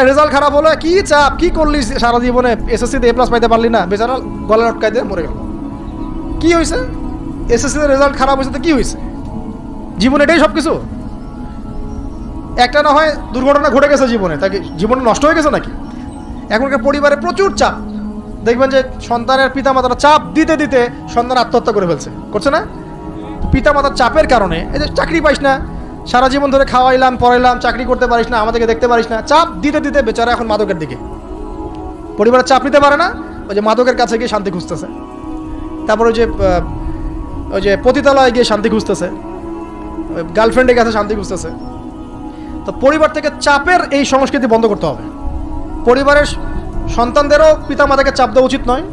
Result খারাপ হলো, কি চাপ, কি করলি সারা জীবনে, এসএসসিতে এ প্লাস পাইতে পারলি না, বেচারা গলা লটকাই দিয়ে মরে গেল। কি হয়েছে? এসএসসিতে রেজাল্ট খারাপ হয়েছে তো কি হয়েছে? জীবনে এটাই সব কিছু? একটা না হয় দুর্ঘটনা ঘটে গেছে জীবনে, তাকে জীবন নষ্ট হয়ে গেছে নাকি? এখনকার পরিবারে প্রচুর চাপ, দেখবেন যে সন্তানের পিতামাতারা চাপ দিতে দিতে সন্তান আত্মহত্যা করে ফেলছে, করছে না? পিতামাতার চাপের কারণে, এই যে চাকরি পাইস না, সারা জীবন ধরে খাওয়াইলাম পড়াইলাম, চাকরি করতে পারিস না, আমাদেরকে দেখতে পারিস না, চাপ দিতে দিতে বেচারা এখন মাদকের দিকে। পরিবারের চাপ নিতে পারে না, ওই যে মাদকের কাছে গিয়ে শান্তি খুঁজতেছে, তারপর ওই যে পতিতালয়ে গিয়ে শান্তি খুঁজতেছে, ওই গার্লফ্রেন্ডের কাছে শান্তি খুঁজতেছে। তো পরিবার থেকে চাপের এই সংস্কৃতি বন্ধ করতে হবে। পরিবারের সন্তানদেরও পিতামাতাকে চাপ দেওয়া উচিত নয়,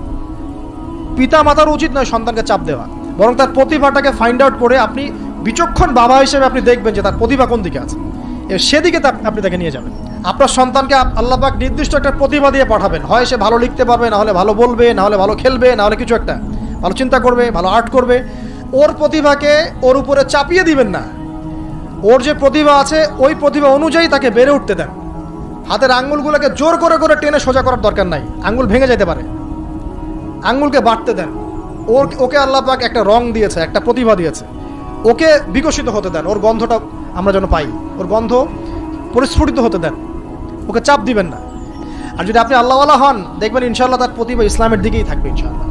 পিতামাতারও উচিত নয় সন্তানকে চাপ দেওয়া, বরং তার প্রতিভাটাকে ফাইন্ড আউট করে আপনি বিচক্ষণ বাবা হিসেবে আপনি দেখবেন যে তার প্রতিভা কোন দিকে আছে, সেদিকে আপনি তাকে নিয়ে যাবেন। আপনার সন্তানকে আল্লাহ পাক নির্দিষ্ট একটা প্রতিভা দিয়ে পাঠাবেন, হয় সে ভালো লিখতে পারবে, না হলে ভালো বলবে, না হলে ভালো খেলবে, না হলে কিছু একটা ভালো চিন্তা করবে, ভালো আর্ট করবে। ওর প্রতিভাকে ওর উপরে চাপিয়ে দিবেন না, ওর যে প্রতিভা আছে ওই প্রতিভা অনুযায়ী তাকে বেড়ে উঠতে দেন। হাতের আঙ্গুলগুলোকে জোর করে করে টেনে সোজা করার দরকার নাই, আঙ্গুল ভেঙে যেতে পারে, আঙ্গুলকে বাড়তে দেন। ওকে আল্লাহ পাক একটা রং দিয়েছে, একটা প্রতিভা দিয়েছে, ওকে বিকশিত হতে দেন, ওর গন্ধটা আমরা যেন পাই, ওর গন্ধ পরিস্ফুটিত হতে দেন, ওকে চাপ দিবেন না। আর যদি আপনি আল্লাহওয়ালা হন, দেখবেন ইনশাআল্লাহ তার প্রতিভা ইসলামের দিকেই থাকবে ইনশাআল্লাহ।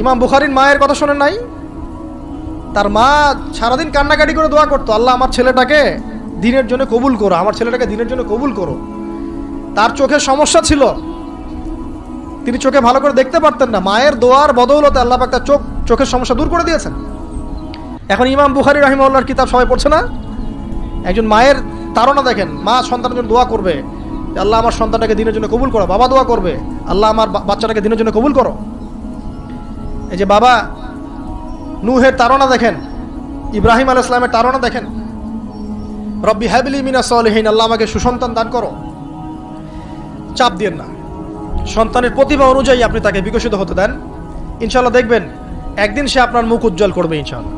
ইমাম বুখারীর মায়ের কথা শোনেন নাই? তার মা সারাদিন কান্নাকাটি করে দোয়া করতো, আল্লাহ আমার ছেলেটাকে দিনের জন্য কবুল করো, আমার ছেলেটাকে দিনের জন্য কবুল করো। তার চোখের সমস্যা ছিল, তিনি চোখে ভালো করে দেখতে পারতেন না, মায়ের দোয়ার বদৌলতে আল্লাহ পাক তার চোখের সমস্যা দূর করে দিয়েছেন। এখন ইমাম বুখারী রাহিমাহুল্লাহর কিতাব সবাই পড়ছে না? একজন মায়ের তাড়না দেখেন, মা সন্তানের জন্য দোয়া করবে, আল্লাহ আমার সন্তানটাকে দিনের জন্য কবুল করো। বাবা দোয়া করবে, আল্লাহ আমার বাচ্চাটাকে দিনের জন্য কবুল করো। এই যে বাবা নূহের তাড়না দেখেন, ইব্রাহিম আলাইহিস সালামের তাড়না দেখেন, রব্বি হাবলি মিনাস সালিহিন, আল্লাহ আমাকে সুসন্তান দান করো। চাপ দিয়েন না, সন্তানের প্রতিভা অনুযায়ী আপনি তাকে বিকশিত হতে দেন, ইনশাআল্লাহ দেখবেন একদিন সে আপনার মুখ উজ্জ্বল করবে ইনশাআল্লাহ।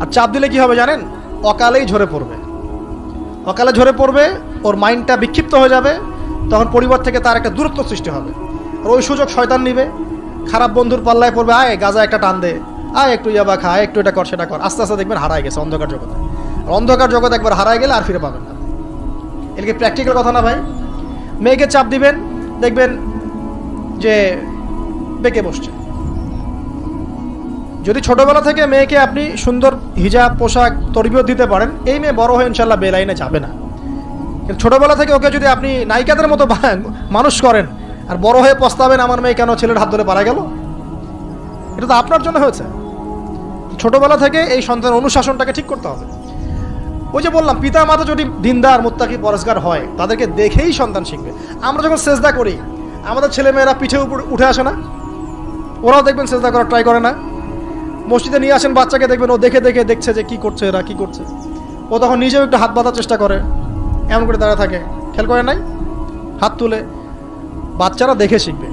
আর চাপ দিলে কি হবে জানেন? অকালেই ঝরে পড়বে, অকালে ঝরে পড়বে, ওর মাইন্ডটা বিক্ষিপ্ত হয়ে যাবে, তখন পরিবার থেকে তার একটা দূরত্ব সৃষ্টি হবে। আর ওই সুযোগ শয়তান নিবে, খারাপ বন্ধুর পাল্লায় পড়বে, আয় গাজা একটা টান দে, আয় একটু ইয়াবা খা, একটু এটা কর সেটা কর, আস্তে আস্তে দেখবেন হারায় গেছে অন্ধকার জগতে। অন্ধকার জগৎ একবার হারায় গেলে আর ফিরে পাবেন না। এদিকে প্র্যাকটিক্যাল কথা না ভাই? মেয়েকে চাপ দিবেন, দেখবেন যে বেঁকে বসছে। যদি ছোটবেলা থেকে মেয়েকে আপনি সুন্দর হিজাব পোশাক তরবিয়ত দিতে পারেন, এই মেয়ে বড় হয়ে ইনশাল্লাহ বেলাইনে যাবে না। কিন্তু ছোটবেলা থেকে ওকে যদি আপনি নায়িকাদের মতো মানুষ করেন, আর বড় হয়ে পস্তাবেন আমার মেয়ে কেন ছেলের হাত ধরে পারা গেল, এটা তো আপনার জন্য হয়েছে। ছোটবেলা থেকে এই সন্তানের অনুশাসনটাকে ঠিক করতে হবে। ওই যে বললাম, পিতা মাতা যদি দিনদার মুত্তাকি পরেজগার হয়, তাদেরকে দেখেই সন্তান শিখবে। আমরা যখন সেজদা করি, আমাদের ছেলেমেয়েরা পিঠে উপরে উঠে আসে না? ওরাও দেখবেন সেজদা করার ট্রাই করে না? মসজিদে নিয়ে আসেন বাচ্চাকে, দেখবেন ও দেখে দেখে দেখছে যে কি করছে এরা, কি করছে, ও তখন নিজেও একটু হাত বাঁধার চেষ্টা করে, এমন করে দাঁড়া থাকে, খেয়াল করে নাই? হাত তুলে। বাচ্চারা দেখে শিখবে,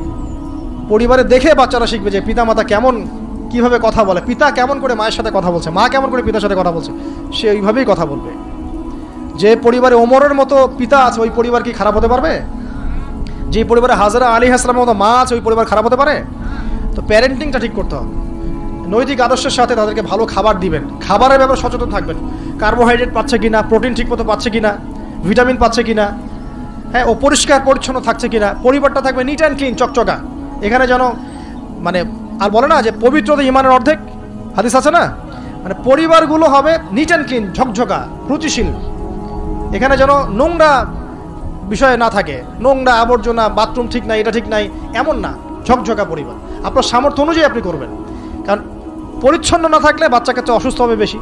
পরিবারে দেখে বাচ্চারা শিখবে যে পিতা মাতা কেমন, কিভাবে কথা বলে, পিতা কেমন করে মায়ের সাথে কথা বলছে, মা কেমন করে পিতার সাথে কথা বলছে, সে ওইভাবেই কথা বলবে। যে পরিবারে ওমরের মতো পিতা আছে, ওই পরিবার কি খারাপ হতে পারবে? যে পরিবারে হাজরা আলাইহিস সালামের মতো মা আছে, ওই পরিবার খারাপ হতে পারে? তো প্যারেন্টিংটা ঠিক করতে হবে, নৈতিক আদর্শের সাথে তাদেরকে ভালো খাবার দিবেন, খাবারের ব্যাপারে সচেতন থাকবেন, কার্বোহাইড্রেট পাচ্ছে কিনা, প্রোটিন ঠিকমতো পাচ্ছে কিনা, ভিটামিন পাচ্ছে কিনা, হ্যাঁ ও পরিষ্কার পরিচ্ছন্ন থাকছে কিনা, পরিবারটা থাকবে নিট অ্যান্ড ক্লিন, চকচকা। এখানে যেন মানে আর বলে না যে পবিত্রতা ইমানের অর্ধেক, হাদিস আছে না? মানে পরিবারগুলো হবে নিট অ্যান্ড ক্লিন, ঝকঝকা, রুচিশীল। এখানে যেন নোংরা বিষয় না থাকে, নোংরা আবর্জনা, বাথরুম ঠিক নাই, এটা ঠিক নাই, এমন না, ঝকঝকা পরিবার। আপনার সামর্থ্য অনুযায়ী আপনি করবেন, কারণ পরিচ্ছন্ন না থাকলে বাচ্চা কাচ্চা অসুস্থ হবে বেশি,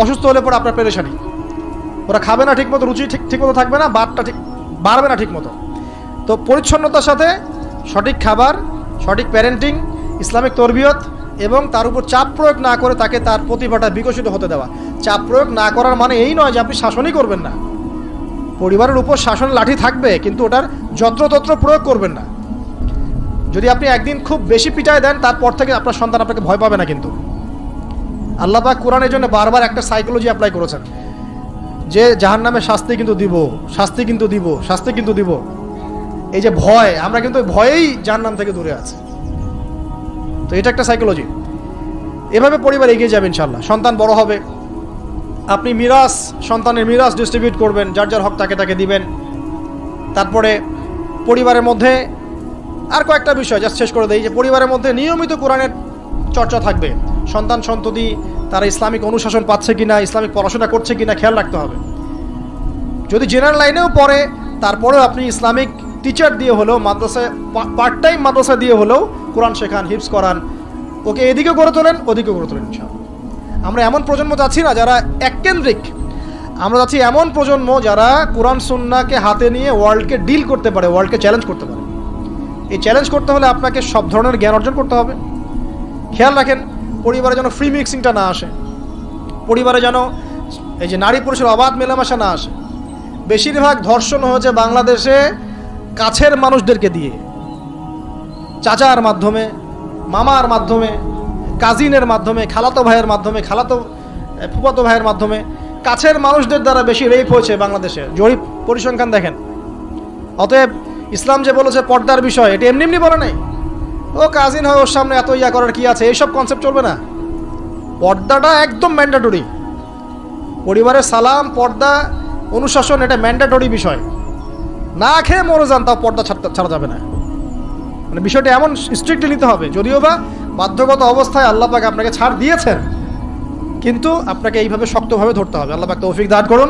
অসুস্থ হলে পরে আপনার পেরেশানি, ওরা খাবে না ঠিক মতো, রুচি ঠিক মতো থাকবে না, বাতটা ঠিক বাড়বে না ঠিক মতো। তো পরিচ্ছন্নতার সাথে সঠিক খাবার, সঠিক প্যারেন্টিং, ইসলামিক তরবিয়ত এবং তার উপর চাপ প্রয়োগ না করে তাকে তার প্রতিভাটা বিকশিত হতে দেওয়া। চাপ প্রয়োগ না করার মানে এই নয় যে আপনি শাসনই করবেন না, পরিবারের উপর শাসনের লাঠি থাকবে, কিন্তু ওটার যত্রতত্র প্রয়োগ করবেন না। যদি আপনি একদিন খুব বেশি পিটায় দেন, তারপর থেকে আপনার সন্তান আপনাকে ভয় পাবে না। কিন্তু আল্লাহ পাক কোরআনের জন্য বারবার একটা সাইকোলজি অ্যাপ্লাই করেছেন, যে জাহান্নামে শাস্তি কিন্তু দিব, শাস্তি কিন্তু দিব, শাস্তি কিন্তু দিব, এই যে ভয়, আমরা কিন্তু ভয়েই জাহান্নাম থেকে দূরে আছি। তো এটা একটা সাইকোলজি। এভাবে পরিবার এগিয়ে যাবে ইনশাল্লাহ। সন্তান বড় হবে, আপনি মিরাস, সন্তানের মিরাস ডিস্ট্রিবিউট করবেন, যার যার হক তাকে তাকে দিবেন। তারপরে পরিবারের মধ্যে আর কয়েকটা বিষয় জাস্ট শেষ করে দেই, যে পরিবারের মধ্যে নিয়মিত কোরআনের চর্চা থাকবে। সন্তান সন্ততি তারা ইসলামিক অনুশাসন পাচ্ছে কিনা, ইসলামিক পড়াশোনা করছে কিনা খেয়াল রাখতে হবে। যদি জেনারেল লাইনেও পড়ে, তারপরেও আপনি ইসলামিক টিচার দিয়ে হলেও, মাদ্রাসায় পার্ট টাইম মাদ্রাসা দিয়ে হলেও কোরআন শেখান, হিফজ করান, ওকে এদিকে গড়ে তোলেন, ওদিকে গড়ে তোলেন ইনশাআল্লাহ। আমরা এমন প্রজন্ম যাচ্ছি না যারা এককেন্দ্রিক, আমরা যাচ্ছি এমন প্রজন্ম যারা কোরআন সুন্নাহকে হাতে নিয়ে ওয়ার্ল্ডকে ডিল করতে পারে, ওয়ার্ল্ডকে চ্যালেঞ্জ করতে পারে। এই চ্যালেঞ্জ করতে হলে আপনাকে সব ধরনের জ্ঞান অর্জন করতে হবে। খেয়াল রাখেন পরিবারে যেন ফ্রি মিক্সিংটা না আসে, পরিবারে যেন এই যে নারী পুরুষের অবাধ মেলামেশা না আসে। বেশিরভাগ ধর্ষণ হয়েছে বাংলাদেশে কাছের মানুষদেরকে দিয়ে, চাচার মাধ্যমে, মামার মাধ্যমে, কাজিনের মাধ্যমে, খালাতো ভাইয়ের মাধ্যমে, ফুফাতো ভাইয়ের মাধ্যমে, কাছের মানুষদের দ্বারা বেশি রেপ হয়েছে বাংলাদেশে। জরিপ পরিসংখ্যান দেখেন। অতএব ইসলাম যে বলেছে পর্দার বিষয়, এটা এমনি এমনি বলে নাই, ও কাজিন হয় ওর সামনে এত ইয়া করার কি আছে, এইসব কনসেপ্ট চলবে না। পর্দাটা একদম ম্যান্ডেটরি। পরিবারের সালাম, পর্দা, অনুশাসন এটা ম্যান্ডেটরি বিষয়। না খেয়ে মরে যান তাও পর্দা ছাড়া যাবে না। মানে বিষয়টা এমন স্ট্রিক্টলি নিতে হবে, যদিও বা বাধ্যগত অবস্থায় আল্লাহ পাক আপনাকে ছাড় দিয়েছেন, কিন্তু আপনাকে এইভাবে শক্তভাবে ধরতে হবে। আল্লাহ পাক তৌফিক দান করুন।